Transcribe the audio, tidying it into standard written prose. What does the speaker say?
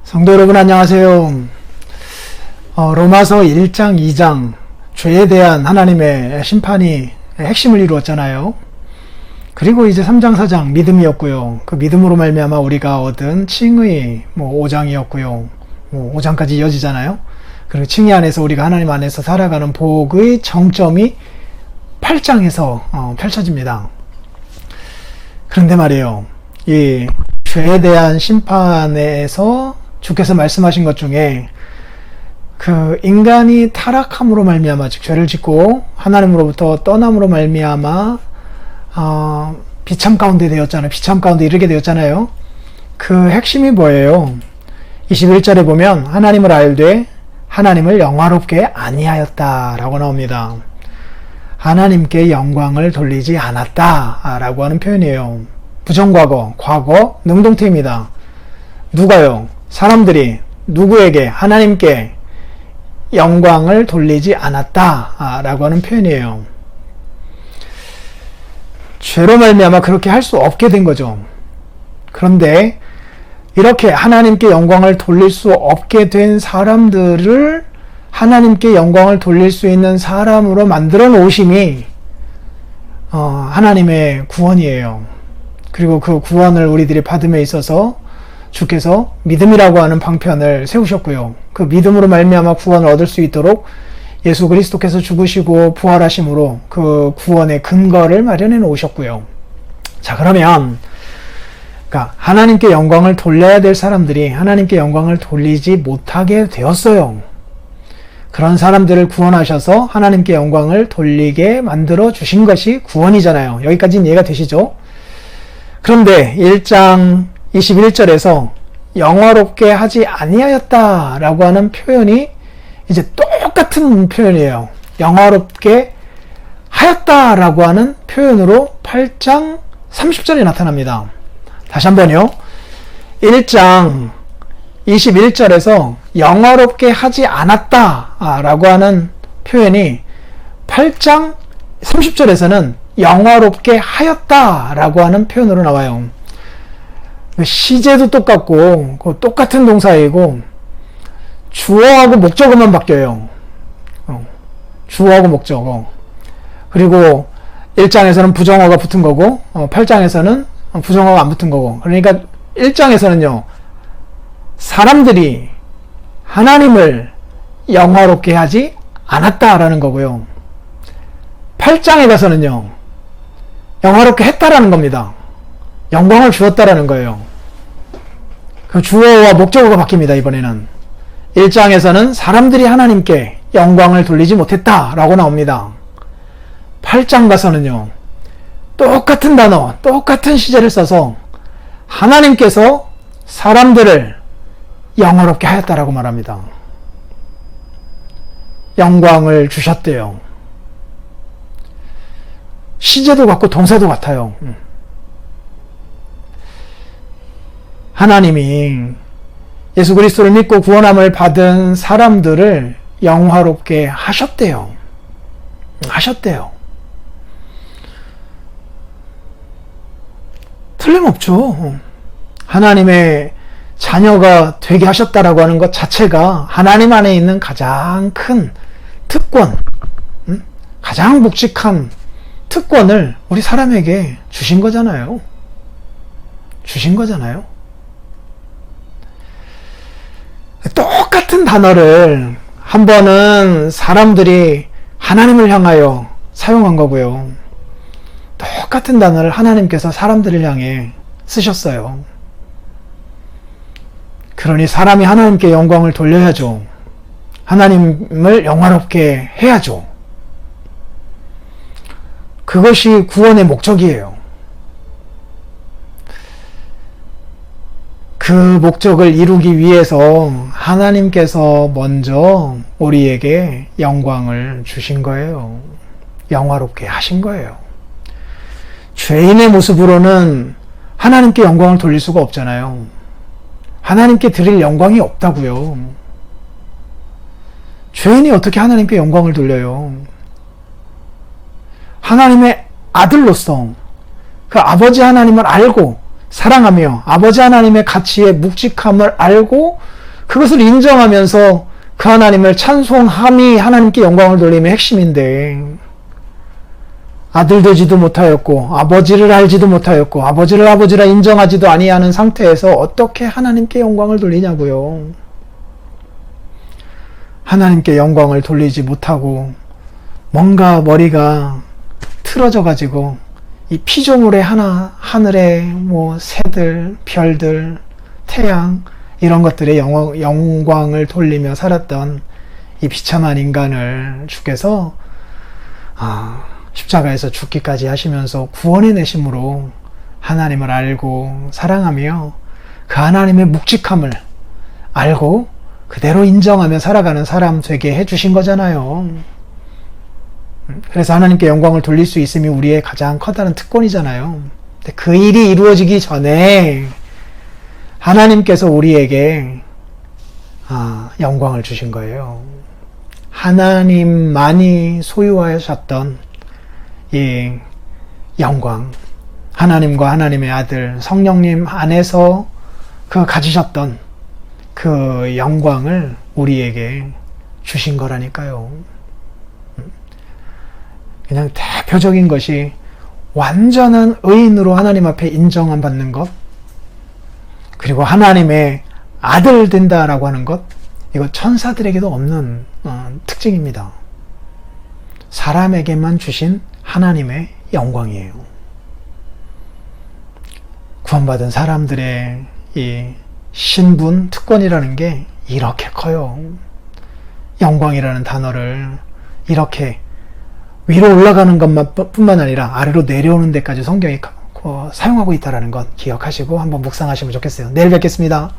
성도 여러분 안녕하세요. 로마서 1장, 2장 죄에 대한 하나님의 심판이 핵심을 이루었잖아요. 그리고 이제 3장, 4장 믿음이었고요. 그 믿음으로 말미암아 우리가 얻은 칭의 5장이었고요. 5장까지 이어지잖아요. 그리고 칭의 안에서 우리가 하나님 안에서 살아가는 복의 정점이 8장에서 펼쳐집니다. 그런데 말이에요. 이 죄에 대한 심판에서 주께서 말씀하신 것 중에 그 인간이 타락함으로 말미암아, 즉 죄를 짓고 하나님으로부터 떠남으로 말미암아 비참 가운데 되었잖아요. 비참 가운데 이르게 되었잖아요. 그 핵심이 뭐예요? 21절에 보면 하나님을 알되 하나님을 영화롭게 아니하였다라고 나옵니다. 하나님께 영광을 돌리지 않았다라고 하는 표현이에요. 부정과거, 과거, 능동태입니다. 누가요? 사람들이 누구에게? 하나님께 영광을 돌리지 않았다라고 하는 표현이에요. 죄로 말미암아 그렇게 할 수 없게 된 거죠. 그런데 이렇게 하나님께 영광을 돌릴 수 없게 된 사람들을 하나님께 영광을 돌릴 수 있는 사람으로 만들어 놓으심이 하나님의 구원이에요. 그리고 그 구원을 우리들이 받음에 있어서 주께서 믿음이라고 하는 방편을 세우셨고요. 그 믿음으로 말미암아 구원을 얻을 수 있도록 예수 그리스도께서 죽으시고 부활하심으로 그 구원의 근거를 마련해 놓으셨고요. 자, 그러면 하나님께 영광을 돌려야 될 사람들이 하나님께 영광을 돌리지 못하게 되었어요. 그런 사람들을 구원하셔서 하나님께 영광을 돌리게 만들어 주신 것이 구원이잖아요. 여기까지는 이해가 되시죠? 그런데 1장 21절에서 영화롭게 하지 아니하였다라고 하는 표현이 이제 똑같은 표현이에요. 영화롭게 하였다라고 하는 표현으로 8장 30절에 나타납니다. 다시 한번요. 1장 21절에서 영화롭게 하지 않았다라고 하는 표현이 8장 30절에서는 영화롭게 하였다라고 하는 표현으로 나와요. 시제도 똑같고 똑같은 동사이고 주어하고 목적어만 바뀌어요. 주어하고 목적어. 그리고 1장에서는 부정어가 붙은 거고 8장에서는 부정어가 안 붙은 거고. 그러니까 1장에서는요. 사람들이 하나님을 영화롭게 하지 않았다라는 거고요. 8장에 가서는요. 영화롭게 했다라는 겁니다. 영광을 주었다라는 거예요. 그 주어와 목적어가 바뀝니다. 이번에는 1장에서는 사람들이 하나님께 영광을 돌리지 못했다라고 나옵니다. 8장 가서는요. 똑같은 단어, 똑같은 시제를 써서 하나님께서 사람들을 영화롭게 하였다라고 말합니다. 영광을 주셨대요. 시제도 같고 동사도 같아요. 하나님이 예수 그리스도를 믿고 구원함을 받은 사람들을 영화롭게 하셨대요. 틀림없죠. 하나님의 자녀가 되게 하셨다라고 하는 것 자체가 하나님 안에 있는 가장 큰 특권, 가장 묵직한 특권을 우리 사람에게 주신 거잖아요. 똑같은 단어를 한 번은 사람들이 하나님을 향하여 사용한 거고요. 똑같은 단어를 하나님께서 사람들을 향해 쓰셨어요. 그러니 사람이 하나님께 영광을 돌려야죠. 하나님을 영화롭게 해야죠. 그것이 구원의 목적이에요. 그 목적을 이루기 위해서 하나님께서 먼저 우리에게 영광을 주신 거예요. 영화롭게 하신 거예요. 죄인의 모습으로는 하나님께 영광을 돌릴 수가 없잖아요. 하나님께 드릴 영광이 없다고요. 죄인이 어떻게 하나님께 영광을 돌려요? 하나님의 아들로서 그 아버지 하나님을 알고 사랑하며 아버지 하나님의 가치의 묵직함을 알고 그것을 인정하면서 그 하나님을 찬송함이 하나님께 영광을 돌림의 핵심인데, 아들 되지도 못하였고 아버지를 알지도 못하였고 아버지를 아버지라 인정하지도 아니하는 상태에서 어떻게 하나님께 영광을 돌리냐고요. 하나님께 영광을 돌리지 못하고 뭔가 머리가 틀어져 가지고 이 피조물의 하늘의 새들, 별들, 태양 이런 것들의 영광을 돌리며 살았던 이 비참한 인간을 주께서 십자가에서 죽기까지 하시면서 구원의 내심으로 하나님을 알고 사랑하며 그 하나님의 묵직함을 알고 그대로 인정하며 살아가는 사람 되게 해주신 거잖아요. 그래서 하나님께 영광을 돌릴 수 있음이 우리의 가장 커다란 특권이잖아요. 근데 그 일이 이루어지기 전에 하나님께서 우리에게 영광을 주신 거예요. 하나님만이 소유하셨던 이 영광, 하나님과 하나님의 아들 성령님 안에서 가지셨던 그 영광을 우리에게 주신 거라니까요. 그냥 대표적인 것이 완전한 의인으로 하나님 앞에 인정함 받는 것, 그리고 하나님의 아들 된다라고 하는 것, 이거 천사들에게도 없는 특징입니다. 사람에게만 주신 하나님의 영광이에요. 구원받은 사람들의 이 신분, 특권이라는 게 이렇게 커요. 영광이라는 단어를 이렇게 위로 올라가는 것뿐만 아니라 아래로 내려오는 데까지 성경이 사용하고 있다는 것 기억하시고 한번 묵상하시면 좋겠어요. 내일 뵙겠습니다.